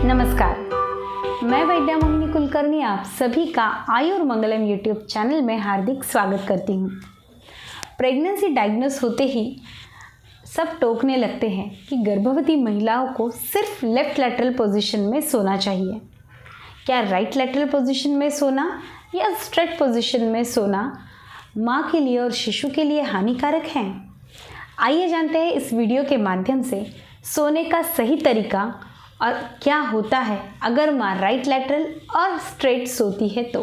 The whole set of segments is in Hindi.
नमस्कार, मैं वैद्या मोहिनी कुलकर्णी आप सभी का आयुर्मंगलम यूट्यूब चैनल में हार्दिक स्वागत करती हूँ। प्रेगनेंसी डायग्नोस होते ही सब टोकने लगते हैं कि गर्भवती महिलाओं को सिर्फ लेफ्ट लैटरल पोजीशन में सोना चाहिए। क्या राइट लैटरल पोजीशन में सोना या स्ट्रेट पोजीशन में सोना माँ के लिए और शिशु के लिए हानिकारक है? आइए जानते हैं इस वीडियो के माध्यम से सोने का सही तरीका और क्या होता है अगर माँ राइट लैटरल और स्ट्रेट सोती है तो।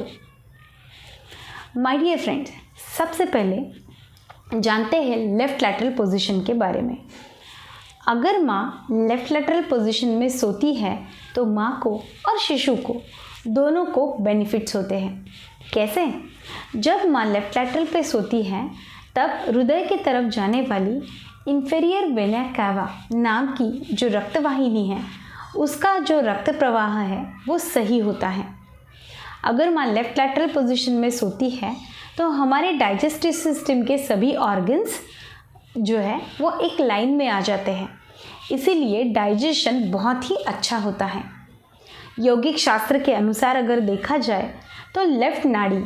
माय डियर फ्रेंड्स, सबसे पहले जानते हैं लेफ्ट लैटरल पोजीशन के बारे में। अगर माँ लेफ्ट लैटरल पोजीशन में सोती है तो माँ को और शिशु को दोनों को बेनिफिट्स होते हैं। कैसे? जब माँ लेफ्ट लैटरल पे सोती है तब हृदय की तरफ जाने वाली इंफीरियर वेना कावा नाम की जो रक्तवाहिनी है उसका जो रक्त प्रवाह है वो सही होता है। अगर माँ लेफ्ट लैटरल पोजीशन में सोती है तो हमारे डाइजेस्टिव सिस्टम के सभी ऑर्गन्स जो है वो एक लाइन में आ जाते हैं, इसीलिए डाइजेशन बहुत ही अच्छा होता है। यौगिक शास्त्र के अनुसार अगर देखा जाए तो लेफ्ट नाड़ी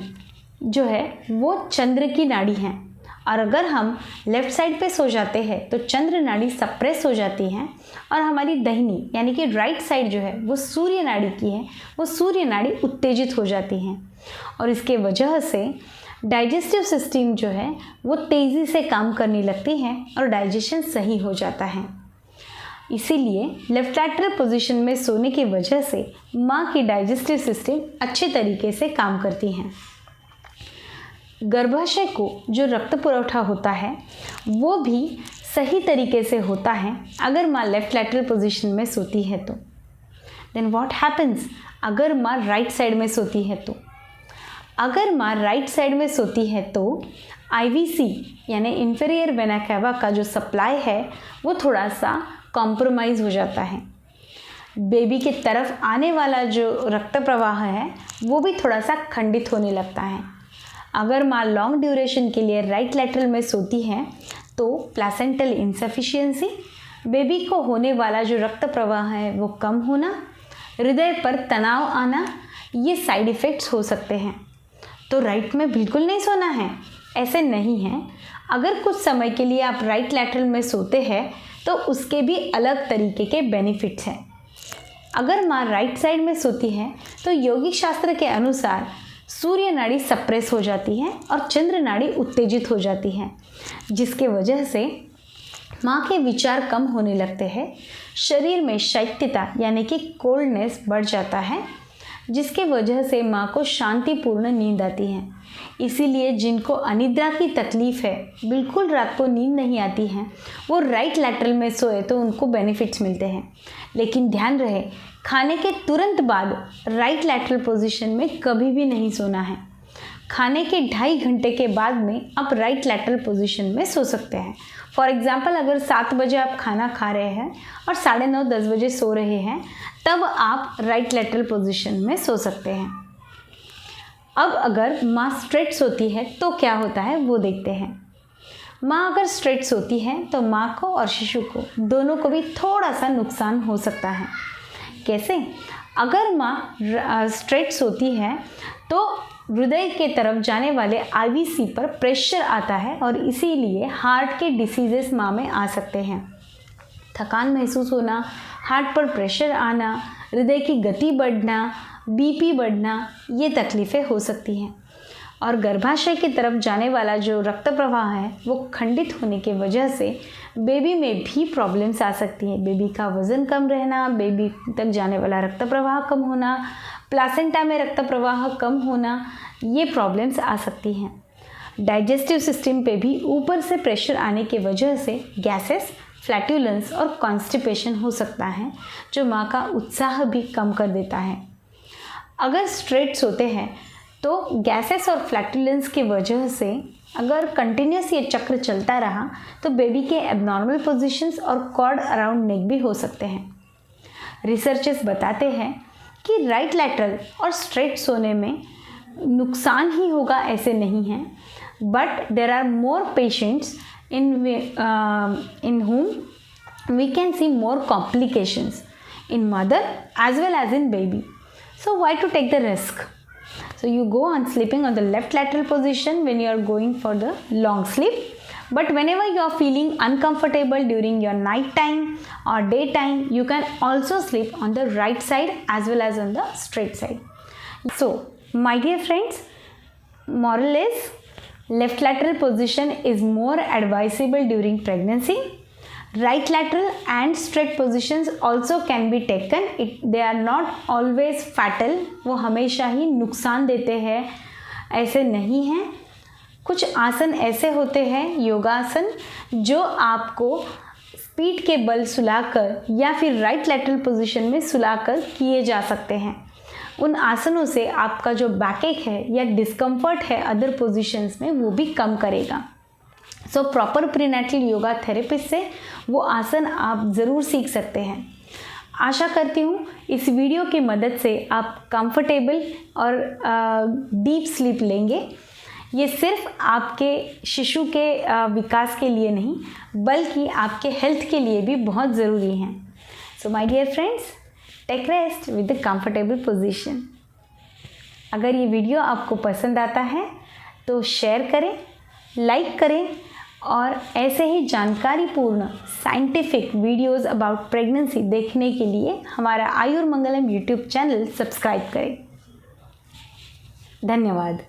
जो है वो चंद्र की नाड़ी है और अगर हम लेफ़्ट साइड पे सो जाते हैं तो चंद्र नाड़ी सप्रेस हो जाती है और हमारी दाहिनी यानी कि राइट साइड जो है वो सूर्य नाड़ी की है, वो सूर्य नाड़ी उत्तेजित हो जाती है और इसके वजह से डाइजेस्टिव सिस्टम जो है वो तेज़ी से काम करने लगती है और डाइजेशन सही हो जाता है। इसीलिए लेफ्ट लैटरल पोजीशन में सोने की वजह से माँ की डाइजेस्टिव सिस्टम अच्छे तरीके से काम करती हैं। गर्भाशय को जो रक्त पुरवठा होता है वो भी सही तरीके से होता है अगर माँ लेफ्ट लैटरल पोजीशन में सोती है तो। देन व्हाट हैपन्स अगर माँ राइट साइड में सोती है तो? अगर माँ राइट साइड में सोती है तो आईवीसी यानी इंफीरियर वेना कावा का जो सप्लाई है वो थोड़ा सा कॉम्प्रोमाइज़ हो जाता है। बेबी के तरफ आने वाला जो रक्त प्रवाह है वो भी थोड़ा सा खंडित होने लगता है। अगर माँ लॉन्ग ड्यूरेशन के लिए राइट लैटरल में सोती है तो प्लेसेंटल इनसफिशिएंसी, बेबी को होने वाला जो रक्त प्रवाह है वो कम होना, हृदय पर तनाव आना, ये साइड इफ़ेक्ट्स हो सकते हैं। तो राइट में बिल्कुल नहीं सोना है, ऐसे नहीं है। अगर कुछ समय के लिए आप राइट लैटरल में सोते हैं तो उसके भी अलग तरीके के बेनिफिट्स हैं। अगर माँ राइट साइड में सोती है तो यौगिक शास्त्र के अनुसार सूर्य नाड़ी सप्रेस हो जाती है और चंद्र नाड़ी उत्तेजित हो जाती है, जिसके वजह से माँ के विचार कम होने लगते हैं, शरीर में शैत्यता यानी कि कोल्डनेस बढ़ जाता है, जिसके वजह से माँ को शांतिपूर्ण नींद आती है। इसीलिए जिनको अनिद्रा की तकलीफ़ है, बिल्कुल रात को नींद नहीं आती है, वो राइट लैटरल में सोए तो उनको बेनिफिट्स मिलते हैं। लेकिन ध्यान रहे, खाने के तुरंत बाद राइट लैटरल पोजीशन में कभी भी नहीं सोना है। खाने के 2.5 घंटे के बाद में आप राइट लैटरल पोजीशन में सो सकते हैं। फॉर एग्ज़ाम्पल अगर 7 बजे आप खाना खा रहे हैं और 9:30-10 बजे सो रहे हैं तब आप राइट लैटरल पोजीशन में सो सकते हैं। अब अगर माँ स्ट्रेट सोती है तो क्या होता है वो देखते हैं। माँ अगर स्ट्रेट सोती है तो माँ को और शिशु को दोनों को भी थोड़ा सा नुकसान हो सकता है। कैसे? अगर माँ स्ट्रेट सोती है तो हृदय के तरफ जाने वाले आईवीसी पर प्रेशर आता है और इसीलिए हार्ट के डिसीजेस माँ में आ सकते हैं। थकान महसूस होना, हार्ट पर प्रेशर आना, हृदय की गति बढ़ना, बीपी बढ़ना, ये तकलीफ़ें हो सकती हैं। और गर्भाशय की तरफ जाने वाला जो रक्त प्रवाह है वो खंडित होने की वजह से बेबी में भी प्रॉब्लम्स आ सकती हैं। बेबी का वज़न कम रहना, बेबी तक जाने वाला रक्त प्रवाह कम होना, प्लासेंटा में रक्त प्रवाह कम होना, ये प्रॉब्लम्स आ सकती हैं। डाइजेस्टिव सिस्टम पे भी ऊपर से प्रेशर आने की वजह से गैसेस, फ्लैटुलेंस और कॉन्स्टिपेशन हो सकता है, जो माँ का उत्साह भी कम कर देता है। अगर स्ट्रेट सोते हैं तो गैसेस और फ्लैटुलेंस की वजह से अगर कंटिन्यूस ये चक्र चलता रहा तो बेबी के एबनॉर्मल पोजीशंस और कॉर्ड अराउंड नेक भी हो सकते हैं। रिसर्चर्स बताते हैं कि राइट लैटरल और स्ट्रेट सोने में नुकसान ही होगा ऐसे नहीं है, but there are more patients in whom we can see more complications। in mother as well as in baby. So why to take the risk? So you go on sleeping on the left lateral position when you are going for the long sleep. But whenever you are feeling uncomfortable during your night time or daytime, you can also sleep on the right side as well as on the straight side. So my dear friends, moral is left lateral position is more advisable during pregnancy. Right lateral and straight positions also can be taken. They are not always fatal. वो हमेशा ही नुकसान देते हैं ऐसे नहीं हैं. कुछ आसन ऐसे होते हैं योगासन जो आपको पीठ के बल सुलाकर या फिर राइट लैटरल पोजीशन में सुलाकर किए जा सकते हैं. उन आसनों से आपका जो बैकएक है या डिस्कम्फर्ट है अदर पोजीशंस में वो भी कम करेगा. So proper prenatal yoga therapist से वो आसन आप ज़रूर सीख सकते हैं. आशा करती हूँ इस वीडियो की मदद से आप कंफर्टेबल और डीप स्लीप लेंगे. ये सिर्फ आपके शिशु के विकास के लिए नहीं बल्कि आपके हेल्थ के लिए भी बहुत ज़रूरी हैं. So my dear friends, take rest with the comfortable position. अगर ये वीडियो आपको पसंद आता है तो शेयर करें, लाइक करें और ऐसे ही जानकारीपूर्ण साइंटिफिक वीडियोस अबाउट प्रेगनेंसी देखने के लिए हमारा आयुर्मंगलम यूट्यूब चैनल सब्सक्राइब करें. धन्यवाद.